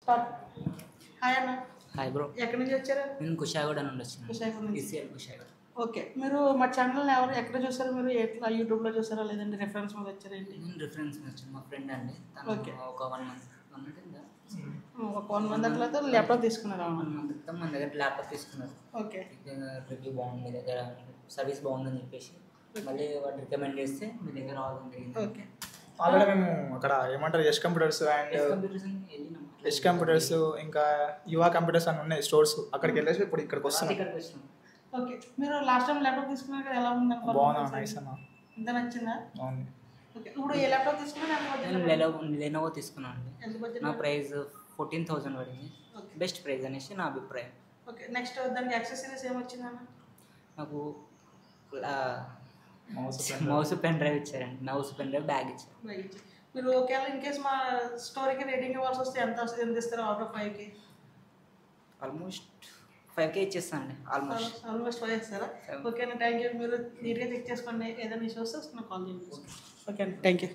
Start. Hi అన్న. Hi bro. ఎక్కడి నుంచి వచ్చారు? నేను కుషాగూడ నుండి వచ్చినాను. కుషాగూడ నుంచి. ఈసీఎల్ కుషాగూడ. ఓకే. మీరు మా ఛానల్ని ఎక్కడ చూసారు? మీరు ఎట్లా యూట్యూబ్లో చూసారా లేదంటే రిఫరెన్స్ మీద వచ్చారా ఏంటి? నేను రిఫరెన్స్ వచ్చాను, మా ఫ్రెండ్ అండి. ఓకే. ఒక 1 మంత్ ఒక 1 మంత్ అట్లయితే ల్యాప్టాప్ తీసుకున్నారా? 1 మంత్ క్రితం మన దగ్గర ల్యాప్టాప్ తీసుకున్నారు. ఓకే. రివ్యూ బాగుంది, మీ దగ్గర సర్వీస్ బాగుందని చెప్పేసి మళ్ళీ వాడు రికమెండ్ చేస్తే మీ దగ్గర రావాలని. ఓకే. ఆల్రెడీ మేము అక్కడ ఏమంటారు Yash computers and Yash computers ఇంకా యువ కంప్యూటర్స్ అని ఉన్నాయి స్టోర్స్, అక్కడికి వెళ్ళేసి ఇప్పుడు ఇక్కడికి వస్తున్నాం. ఓకే. మీరు లాస్ట్ టైం ల్యాప్టాప్ తీసుకున్నారు కదా, ఎలా ఉంది? బాగుందా? నైస్ అన్న. ఎంత నచ్చిందా? బాగుంది. ఓకే. ఇప్పుడు ఏ ల్యాప్టాప్ తీసుకున్నారు? నేను లెనోవో తీసుకున్నాను అండి. ఎంత బడ్జెట్? నా ప్రైస్ 14,000 పడింది. ఓకే. బెస్ట్ ప్రైస్ అనేసి నా అభిప్రాయం. ఓకే. నెక్స్ట్ దానికి యాక్సెసరీస్ ఏమొచ్చిందన్న? నాకు మౌస్ పెన్ డ్రైవ్ ఇచ్చారండి. మౌస్ పెన్ డ్రైవ్ బ్యాగ్ ఇచ్చారు. మీరు ఒకవేళ ఇన్ కేస్ మా స్టోరీకి రేటింగ్ ఇవ్వాల్సి వస్తే ఎంత ఇస్తారు అవుట్ ఆఫ్ 5కి? Almost 5K ఇచ్చేస్తానండి. ఆల్మోస్ట్ 5 ఇస్తారా? ఓకే అండి, థ్యాంక్ యూ. మీరు నీట్గా చెక్ చేసుకోండి, ఏదైనా ఇష్యూ వస్తే నాకు కాల్ చేయండి. ఓకే అండి, థ్యాంక్ యూ.